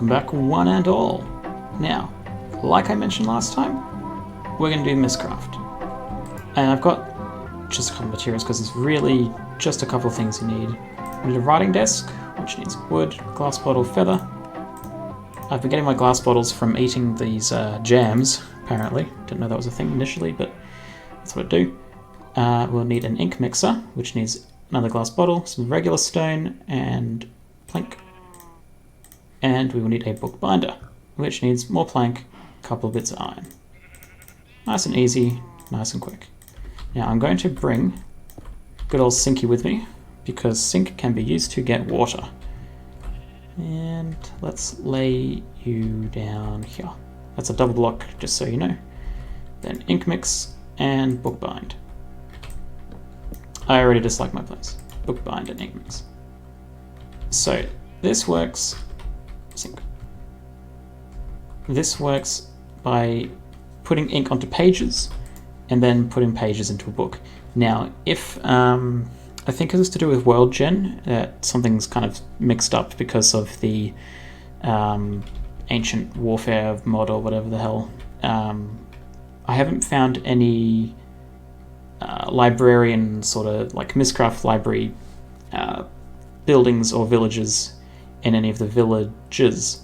welcome back one and all. Now, like I mentioned last time, we're going to do Mystcraft. And I've got just a couple of materials because it's really just a couple of things you need. You need a writing desk, which needs wood, glass bottle, feather. I've been getting my glass bottles from eating these jams, apparently. Didn't know that was a thing initially, but that's what I do. We'll need an ink mixer, which needs another glass bottle, some regular stone, and plank. And we will need a book binder, which needs more plank, a couple of bits of iron. Nice and easy, nice and quick. Now I'm going to bring good old Sinky with me, because sink can be used to get water. And let's lay you down here. That's a double block, just so you know. Then ink mix and book bind. I already dislike my place. Book bind and ink mix. So this works. Sink. This works by putting ink onto pages and then putting pages into a book. Now, if I think it is to do with world gen, something's kind of mixed up because of the ancient warfare mod or whatever the hell. I haven't found any librarian sort of like Mystcraft library buildings or villages in any of the villages.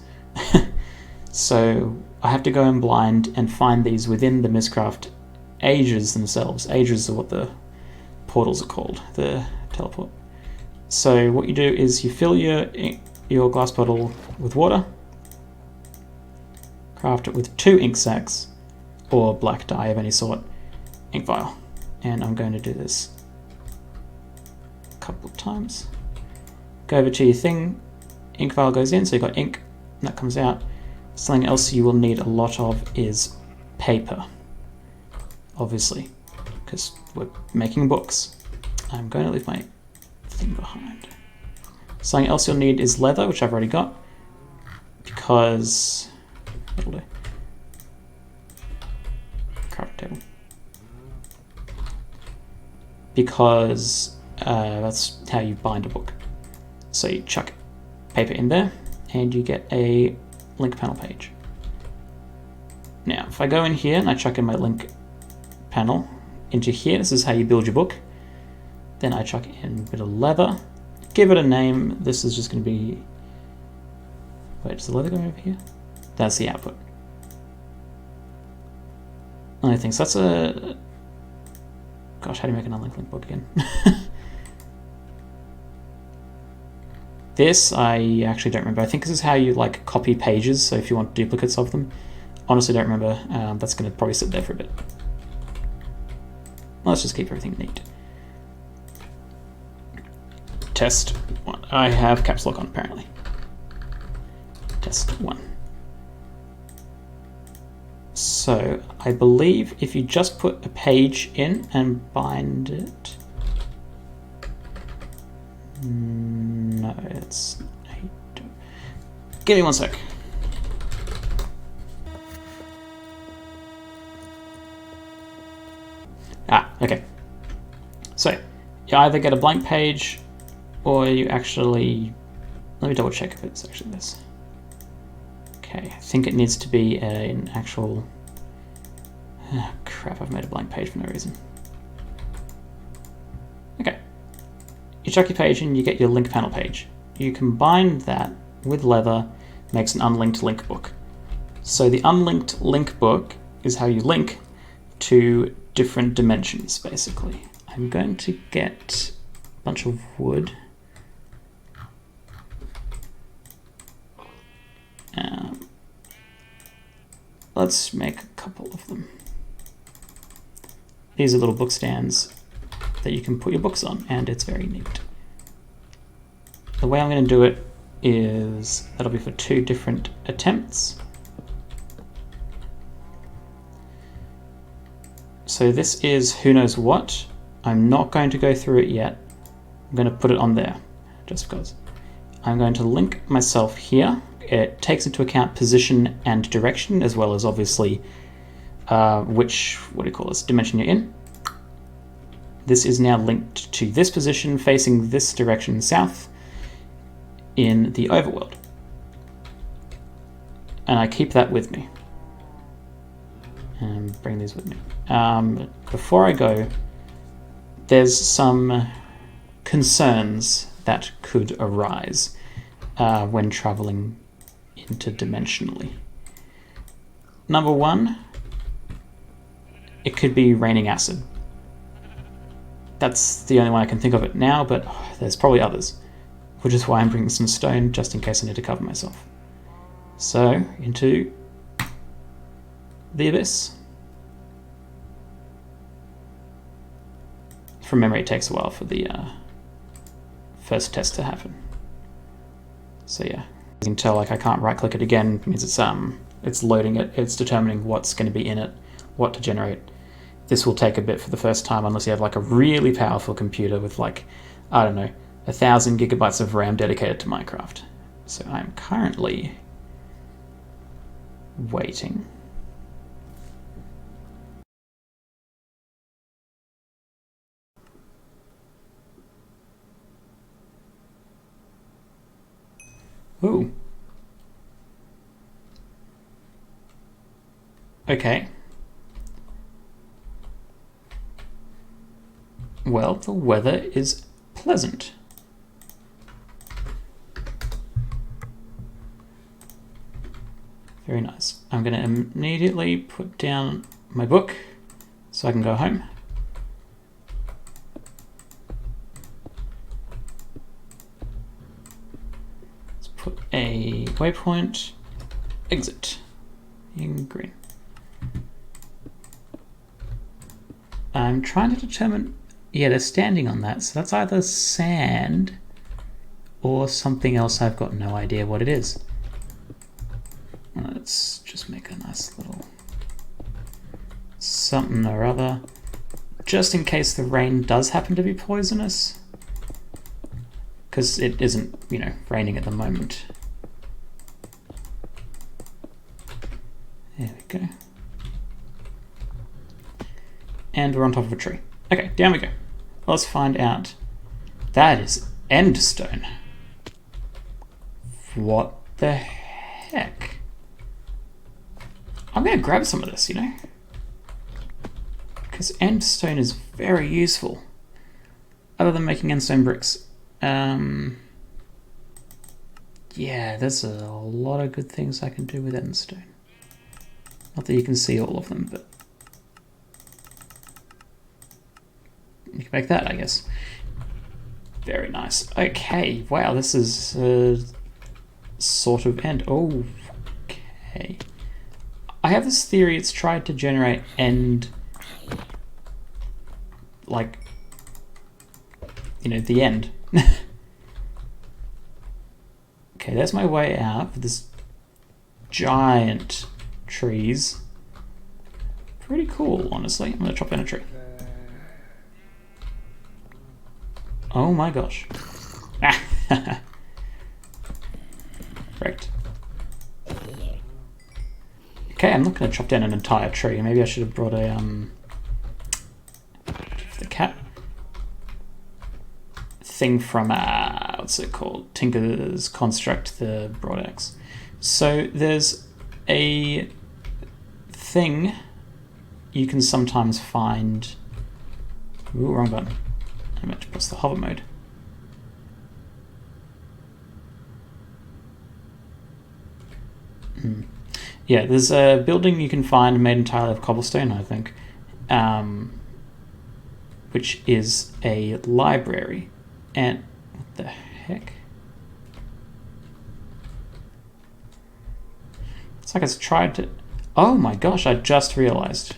So I have to go in blind and find these within the Mystcraft ages themselves. Ages are what the portals are called, the teleport. So what you do is you fill your glass bottle with water, craft it with 2 ink sacs or black dye of any sort, ink vial. And I'm going to do this a couple of times. Go over to your thing, ink vial goes in, so you've got ink, and that comes out. Something else you will need a lot of is paper, obviously, because we're making books. I'm going to leave my thing behind. Something else you'll need is leather, which I've already got, because that'll do. Craft table. Because that's how you bind a book. So you chuck paper in there, and you get a link panel page. Now, if I go in here and I chuck in my link panel into here, this is how you build your book. Then I chuck in a bit of leather, give it a name. This is just going to be, wait, does the leather go over here? That's the output. I think so. That's a, gosh, how do you make an unlinked link book again? This, I actually don't remember. I think this is how you like copy pages, so if you want duplicates of them. Honestly, don't remember. That's going to probably sit there for a bit. Let's just keep everything neat. Test 1. I have caps lock on, apparently. Test 1. So, I believe if you just put a page in and bind it... No, it's... Give me 1 sec. Okay. So, you either get a blank page, or you actually... Let me double check if it's actually this. Okay, I think it needs to be an actual... Oh, crap, I've made a blank page for no reason. Okay. You chuck your page and you get your link panel page. You combine that with leather, makes an unlinked link book. So the unlinked link book is how you link to different dimensions, basically. I'm going to get a bunch of wood. Let's make a couple of them. These are little book stands that you can put your books on, and it's very neat. The way I'm going to do it is, that'll be for 2 different attempts. So this is who knows what. I'm not going to go through it yet. I'm going to put it on there, just because. I'm going to link myself here. It takes into account position and direction, as well as obviously which, dimension you're in. This is now linked to this position facing this direction south in the overworld. And I keep that with me. And bring these with me. Before I go, there's some concerns that could arise when traveling interdimensionally. Number one, it could be raining acid. That's the only one I can think of it now, but there's probably others, which is why I'm bringing some stone just in case I need to cover myself. So, into the abyss. From memory, it takes a while for the first test to happen. So yeah, you can tell like I can't right click it again, it means it's loading it, it's determining what's going to be in it, what to generate. This will take a bit for the first time unless you have like a really powerful computer with like, I don't know, 1,000 gigabytes of RAM dedicated to Minecraft. So I'm currently waiting. Ooh. Okay. Well, the weather is pleasant. Very nice. I'm going to immediately put down my book so I can go home. Let's put a waypoint, exit, in green. I'm trying to determine, yeah, they're standing on that, so that's either sand or something else. I've got no idea what it is. Let's just make a nice little something or other, just in case the rain does happen to be poisonous, because it isn't, you know, raining at the moment. There we go. And we're on top of a tree. Okay, down we go. Let's find out. That is endstone. What the heck? I'm going to grab some of this, you know? Because endstone is very useful. Other than making endstone bricks. Yeah, there's a lot of good things I can do with endstone. Not that you can see all of them, but you can make that, I guess. Very nice. Okay, wow, this is sort of end. Oh, okay. I have this theory it's tried to generate end, like, you know, the end. Okay, there's my way out for this giant trees. Pretty cool, honestly. I'm gonna chop down a tree. Oh my gosh. Right. Okay, I'm not going to chop down an entire tree. Maybe I should have brought a, the cat thing from, what's it called? Tinker's Construct, the broad axe. So there's a thing you can sometimes find. Ooh, wrong button. I meant to press the hover mode. Yeah, there's a building you can find made entirely of cobblestone, I think, which is a library. And what the heck? It's like it's tried to... Oh my gosh, I just realized.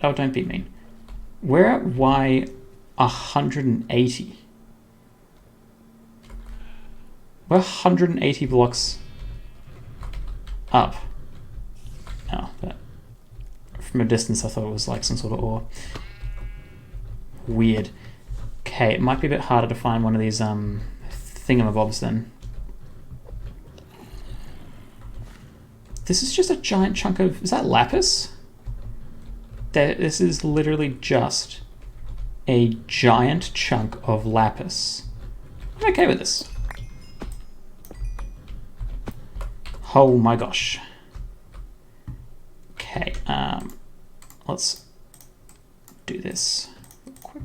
Oh, don't be mean. We're at Y 180. We're 180 blocks up. Oh, but from a distance I thought it was like some sort of ore. Weird. Okay, it might be a bit harder to find one of these thingamabobs then. This is just a giant chunk of... Is that lapis? This is literally just a giant chunk of lapis. I'm okay with this. Oh my gosh. Okay, let's do this real quick.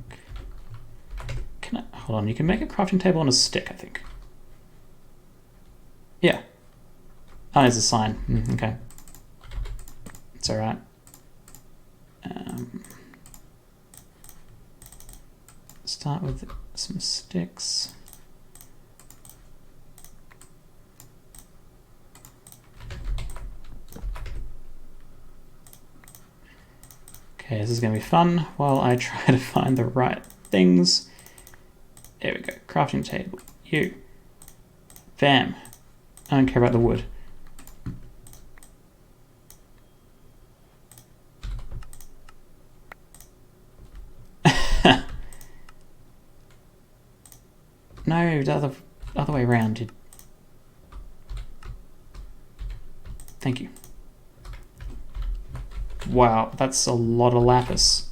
Hold on, you can make a crafting table on a stick, I think. Yeah. Oh, there's a sign. Okay. It's alright. Start with some sticks. Okay, this is going to be fun while I try to find the right things. There we go. Crafting table. You. Bam. I don't care about the wood. No, the other way around. Thank you. Wow, that's a lot of lapis.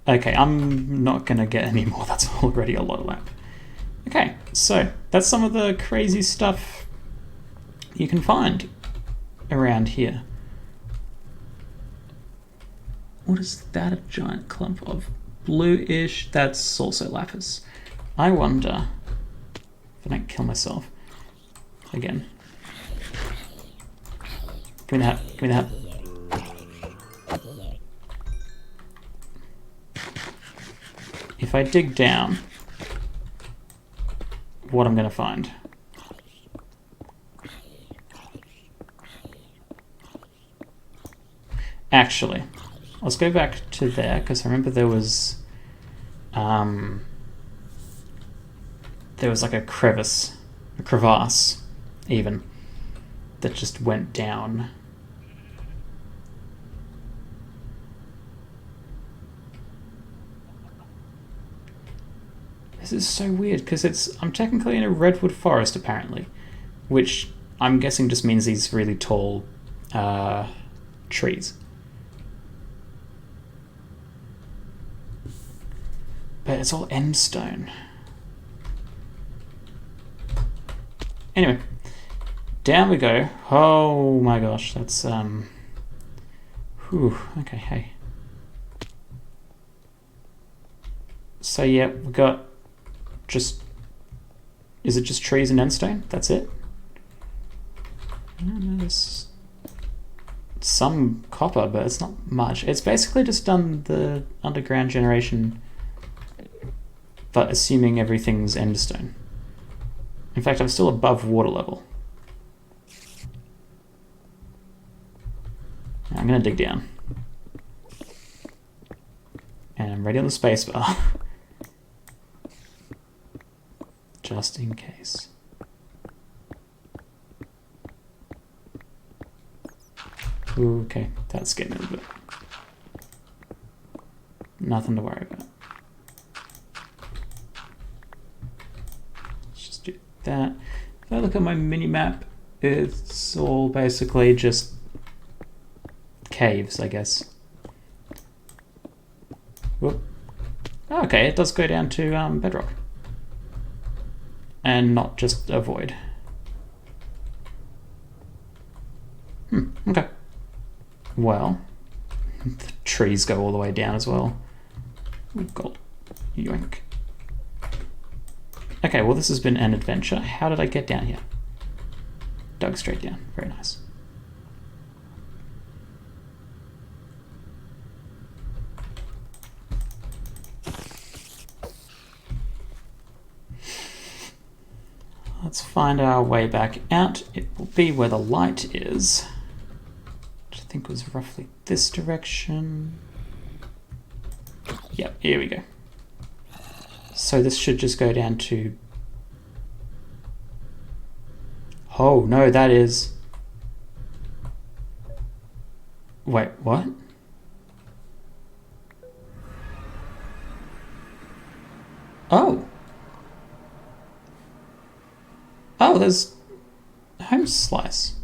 Okay, I'm not gonna get any more. That's already a lot of lap. Okay, so that's some of the crazy stuff you can find around here. What is that? A giant clump of bluish? That's also lapis. I wonder if I don't kill myself again. Give me that. Give me that. If I dig down, what I'm going to find. Actually, let's go back to there, because I remember there was like a crevasse even, that just went down. This is so weird, because I'm technically in a redwood forest apparently, which I'm guessing just means these really tall trees. But it's all end stone. Anyway, down we go. Oh my gosh, that's whew, okay, hey. So yeah, we've got just, is it just trees and end stone? That's it? I don't know, there's some copper, but it's not much. It's basically just done the underground generation, but assuming everything's end stone. In fact, I'm still above water level. I'm gonna dig down. And I'm ready on the spacebar. Just in case. Ooh, okay, that's getting a little bit. Nothing to worry about. Let's just do that. If I look at my mini map, it's all basically just caves, I guess. Whoop. Okay, it does go down to bedrock. And not just a void. Okay. Well, the trees go all the way down as well. We've got yoink. Okay, well this has been an adventure. How did I get down here? Dug straight down. Very nice. Let's find our way back out. It will be where the light is, which I think was roughly this direction. Yep, here we go. So this should just go down to... Oh, no, that is... Wait, what? Oh. Oh, there's home slice.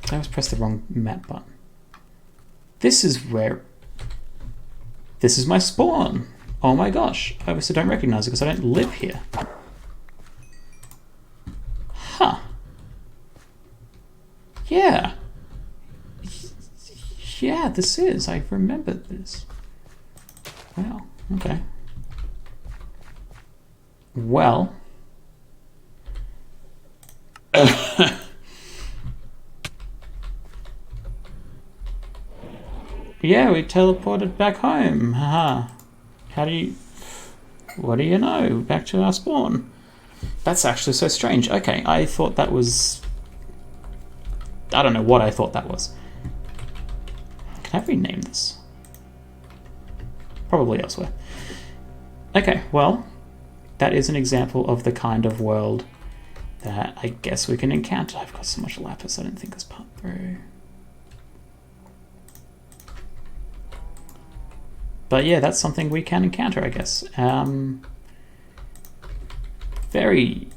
I always pressed the wrong map button. This is where... This is my spawn. Oh my gosh. I obviously don't recognize it because I don't live here. Huh. Yeah. Yeah, this is. I remember this. Wow. Okay. Well. Yeah, we teleported back home. Haha. How do you... What do you know? Back to our spawn. That's actually so strange. Okay, I thought that was... I don't know what I thought that was. Can I rename this? Probably elsewhere. Okay, well, that is an example of the kind of world that I guess we can encounter. I've got so much lapis, I didn't think this part through. But yeah, that's something we can encounter, I guess. Very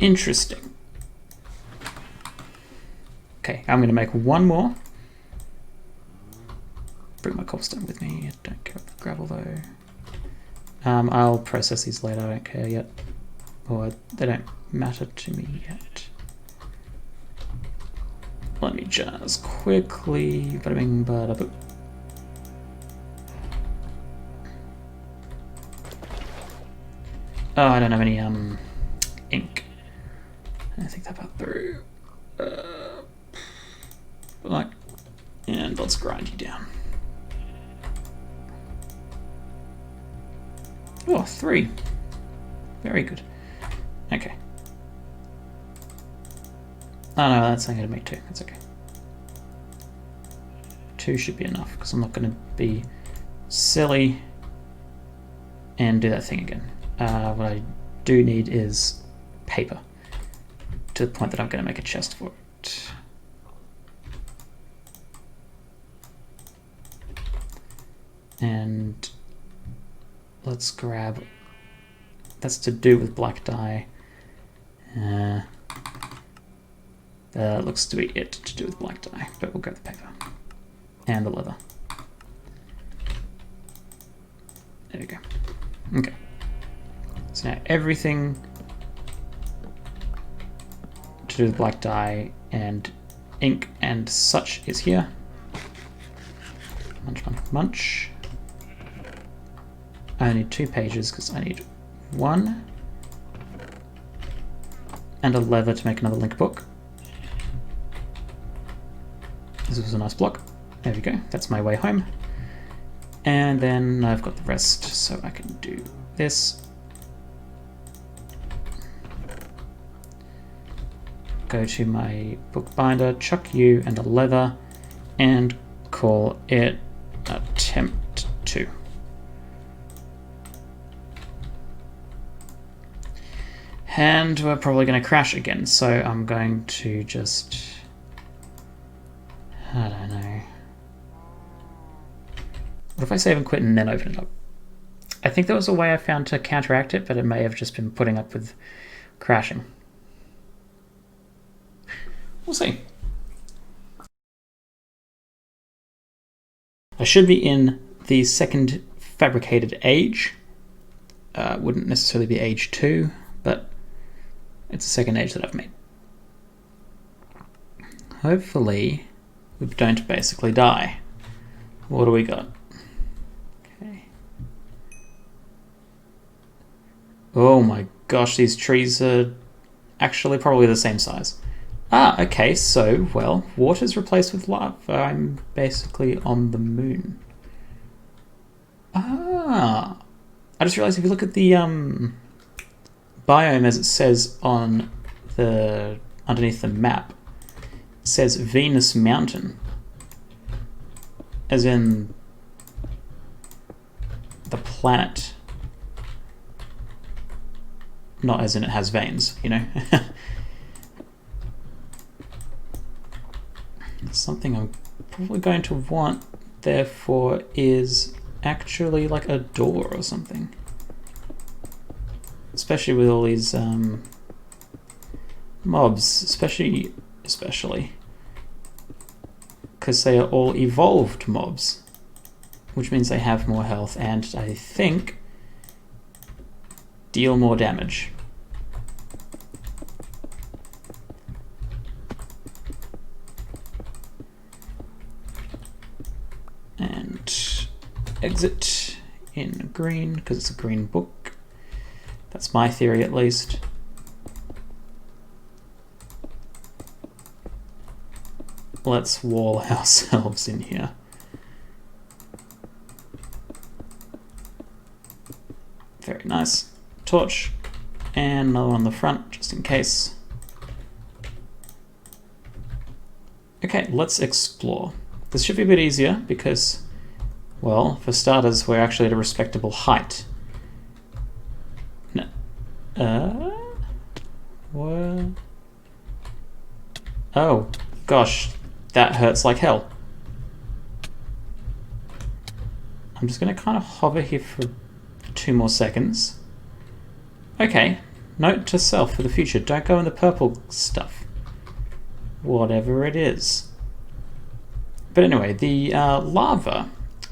interesting. Okay, I'm going to make one more. Bring my cobblestone with me. Don't care about the gravel though. I'll process these later, I don't care yet. Or they don't matter to me yet. Let me just quickly... Bada bing, bada boop. Oh, I don't have any ink. I think that part through. Like, and let's grind you down. Oh, 3. Very good. Okay. Oh no, that's only going to make 2. That's okay. 2 should be enough because I'm not going to be silly and do that thing again. What I do need is paper to the point that I'm going to make a chest for it. And let's grab, that's to do with black dye. That looks to be it to do with black dye, but we'll grab the paper and the leather. There we go. Okay. So now everything to do with black dye and ink and such is here. Munch, munch, munch. I need 2 pages because I need 1 and a leather to make another link book. This was a nice block. There we go. That's my way home. And then I've got the rest, so I can do this. Go to my bookbinder, chuck you and a leather, and call it attempt 2. And we're probably going to crash again, so I'm going to just... I don't know. What if I save and quit and then open it up? I think there was a way I found to counteract it, but it may have just been putting up with crashing. We'll see. I should be in the second fabricated age. Wouldn't necessarily be age 2, but it's the second age that I've made. Hopefully we don't basically die. What do we got? Okay. Oh my gosh, these trees are actually probably the same size. Ah, okay, so, well, water's replaced with lava. I'm basically on the moon. Ah. I just realized if you look at the biome as it says on the underneath the map, it says Venus Mountain. As in the planet. Not as in it has veins, you know? Something I'm probably going to want, therefore, is actually like a door or something. Especially with all these mobs, especially because they are all evolved mobs. which means they have more health and I think deal more damage. And exit in green because it's a green book. That's my theory at least. Let's wall ourselves in here. Very nice. Torch. And another one on the front, just in case. Okay, let's explore. This should be a bit easier because, well, for starters, we're actually at a respectable height. No. What? Oh, gosh. That hurts like hell. I'm just going to kind of hover here for 2 more seconds. Okay, note to self for the future, don't go in the purple stuff. Whatever it is. But anyway, the lava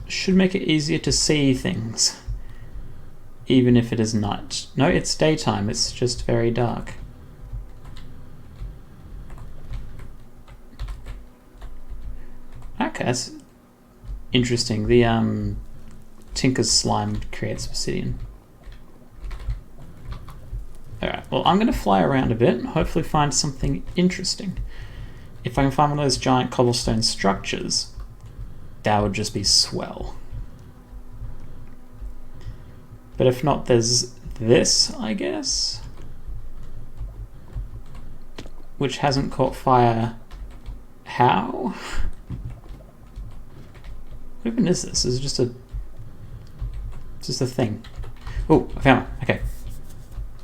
should make it easier to see things. Even if it is night. No, it's daytime, it's just very dark. Okay, that's interesting. The Tinker's slime creates obsidian. Alright, well I'm going to fly around a bit and hopefully find something interesting. If I can find one of those giant cobblestone structures, that would just be swell. But if not, there's this, I guess? Which hasn't caught fire. How? What even is this? Is it just a... It's just a thing. Oh, I found it. Okay.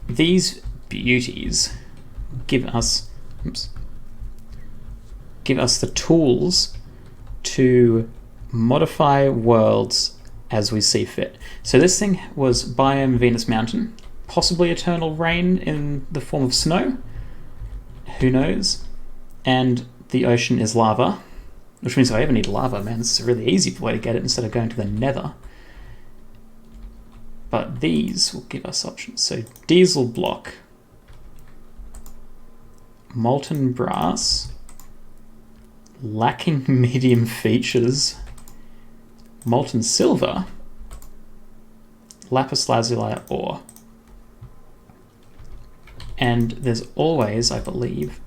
These beauties give us... Oops. Give us the tools to modify worlds as we see fit. So this thing was biome Venus Mountain, possibly eternal rain in the form of snow, who knows, and the ocean is lava, which means if I ever need lava, man, this is a really easy way to get it instead of going to the nether. But these will give us options. So diesel block, molten brass, lacking medium features, molten silver, lapis lazuli ore. And there's always, I believe,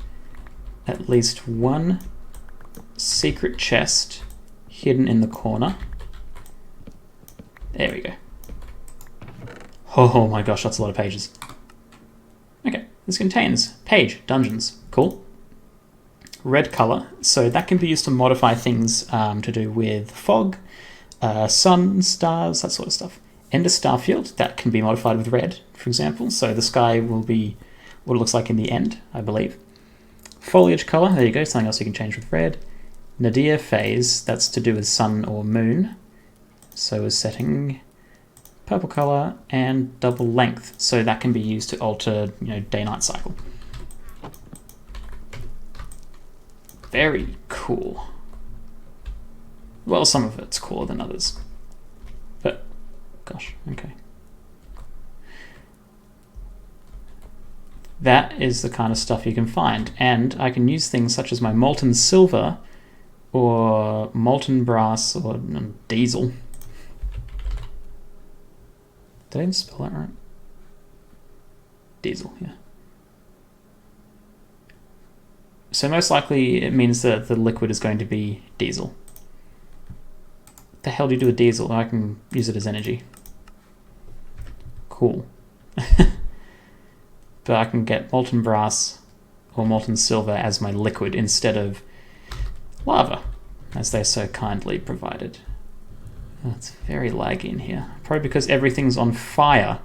at least one secret chest hidden in the corner. There we go. Oh my gosh, that's a lot of pages. Okay, this contains page, dungeons, cool. Red color, so that can be used to modify things to do with fog, sun, stars, that sort of stuff. Ender Starfield, that can be modified with red, for example, so the sky will be what it looks like in the end, I believe. Foliage color, there you go, something else you can change with red. Nadir phase, that's to do with sun or moon, so is setting. Purple color and double length, so that can be used to alter, day-night cycle. Very cool. Well, some of it's cooler than others, but gosh, okay. That is the kind of stuff you can find, and I can use things such as my molten silver or molten brass or diesel. Did I even spell that right? Diesel, yeah. So most likely it means that the liquid is going to be diesel. What the hell do you do with diesel? I can use it as energy. Cool. But I can get molten brass or molten silver as my liquid instead of lava, as they so kindly provided. Oh, it's very laggy in here. Probably because everything's on fire.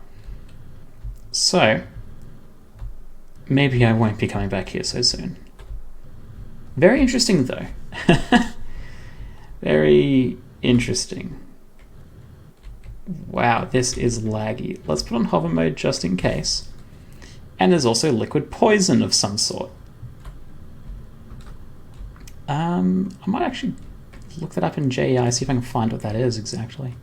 So, maybe I won't be coming back here so soon. Very interesting though. Very interesting. Wow, this is laggy. Let's put on hover mode just in case. And there's also liquid poison of some sort. I might actually... look that up in JEI, see if I can find what that is exactly.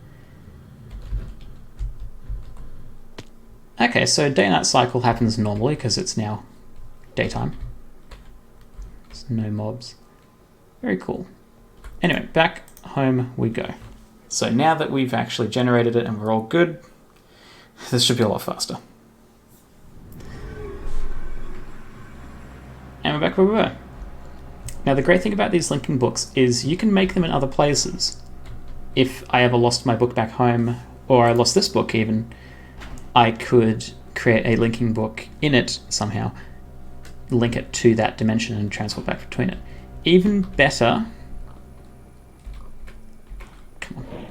Okay, so day-night cycle happens normally because it's now daytime. There's no mobs. Very cool. Anyway, back home we go. So now that we've actually generated it and we're all good, this should be a lot faster. And we're back where we were. Now the great thing about these linking books is you can make them in other places. If I ever lost my book back home, or I lost this book even, I could create a linking book in it somehow, link it to that dimension and transport back between it. Even better, come on,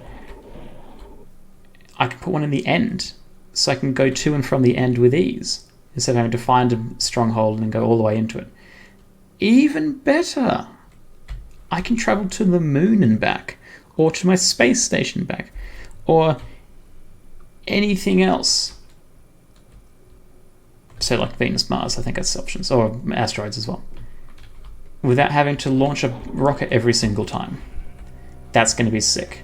I can put one in the end, so I can go to and from the end with ease, instead of having to find a stronghold and go all the way into it. Even better, I can travel to the moon and back, or to my space station back, or anything else. So like Venus, Mars, I think that's options, or asteroids as well, without having to launch a rocket every single time. That's going to be sick.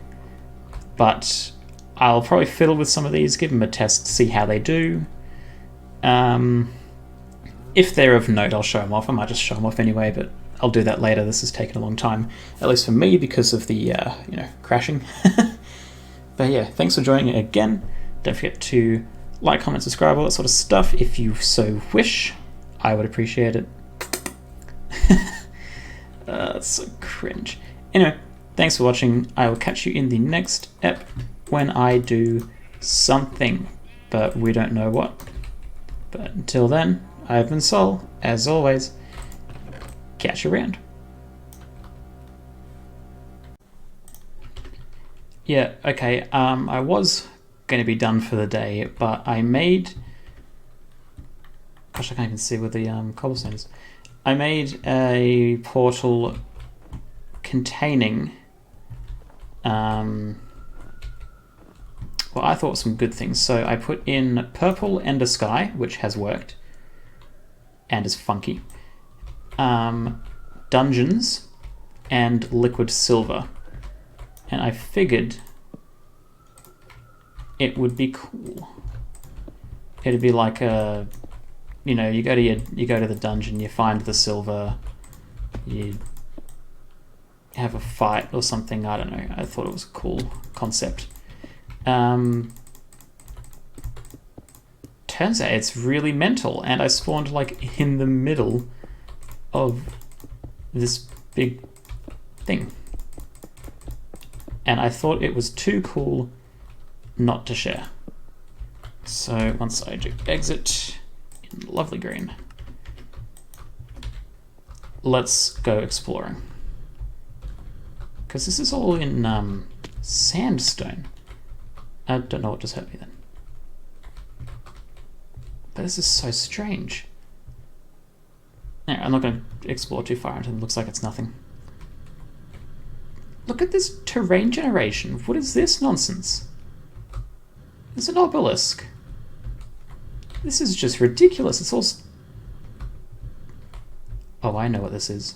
But I'll probably fiddle with some of these, give them a test, see how they do. If they're of note, I'll show them off. I might just show them off anyway, but I'll do that later. This has taken a long time, at least for me, because of the crashing. But yeah, thanks for joining again. Don't forget to like, comment, subscribe, all that sort of stuff if you so wish. I would appreciate it. That's so cringe. Anyway, thanks for watching. I will catch you in the next ep when I do something, but we don't know what. But until then, I've been Sol, as always. Catch you around. Yeah, okay, I was going to be done for the day, but I made... Gosh, I can't even see where the cobblestone is. I made a portal containing... well, I thought some good things. So I put in purple ender sky, which has worked, and is funky. Dungeons, and liquid silver. And I figured it would be cool. It'd be like a, you go to the dungeon, you find the silver, you have a fight or something. I don't know. I thought it was a cool concept. Turns out it's really mental, and I spawned like in the middle of this big thing. And I thought it was too cool not to share. So once I do exit in lovely green, let's go exploring. Because this is all in sandstone. I don't know what just hurt me then. But this is so strange. Anyway, I'm not going to explore too far until it looks like it's nothing. Look at this terrain generation. What is this nonsense? It's an obelisk. This is just ridiculous. It's all... Oh, I know what this is.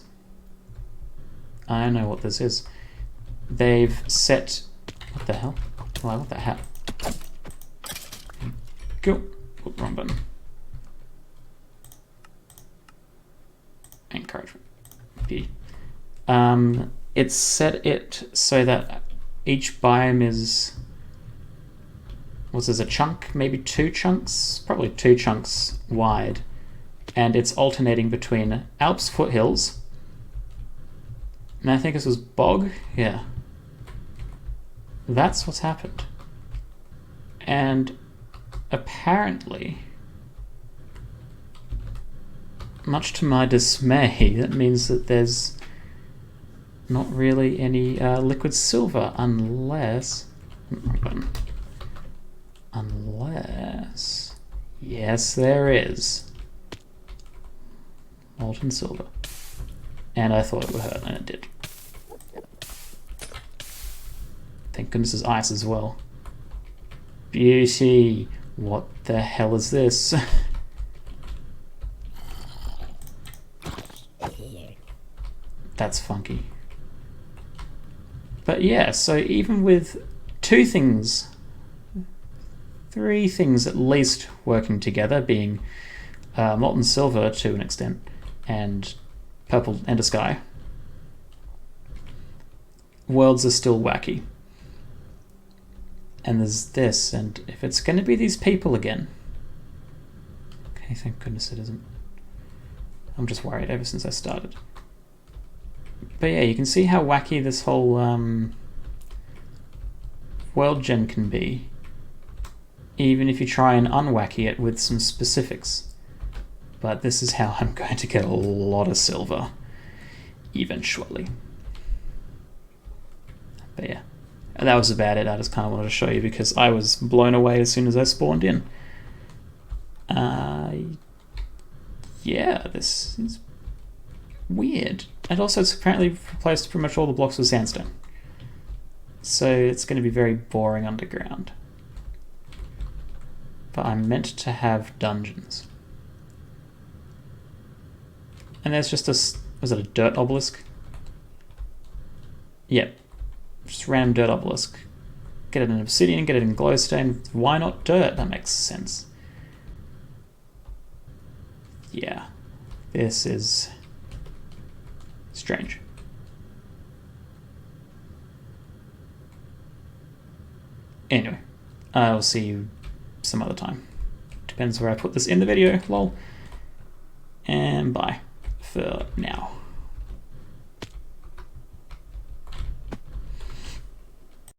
I know what this is. They've set... What the hell? Well, what the hell? Go. Oh, wrong button. Encouragement. B. It's set it so that each biome is... What's this, a chunk? Maybe 2 chunks? Probably 2 chunks wide. And it's alternating between Alps foothills. And I think this was bog? Yeah. That's what's happened. And apparently, much to my dismay, that means that there's not really any liquid silver unless... Unless... Yes, there is. Molten silver. And I thought it would hurt, and it did. Thank goodness it's ice as well. Beauty! What the hell is this? That's funky. But yeah, so even with three things at least working together, being molten silver to an extent, and purple ender sky, worlds are still wacky. And there's this, and if it's going to be these people again... Okay, thank goodness it isn't. I'm just worried ever since I started. But yeah, you can see how wacky this whole world gen can be, even if you try and unwacky it with some specifics. But this is how I'm going to get a lot of silver eventually. But yeah, that was about it. I just kind of wanted to show you because I was blown away as soon as I spawned in. Yeah, this is weird. And also it's apparently replaced pretty much all the blocks with sandstone. So it's going to be very boring underground. But I'm meant to have dungeons. And there's just a... was it a dirt obelisk? Yep. Just random dirt obelisk. Get it in obsidian, get it in glowstone. Why not dirt? That makes sense. Yeah. This is strange. Anyway, I'll see you some other time. Depends where I put this in the video, lol. And bye for now.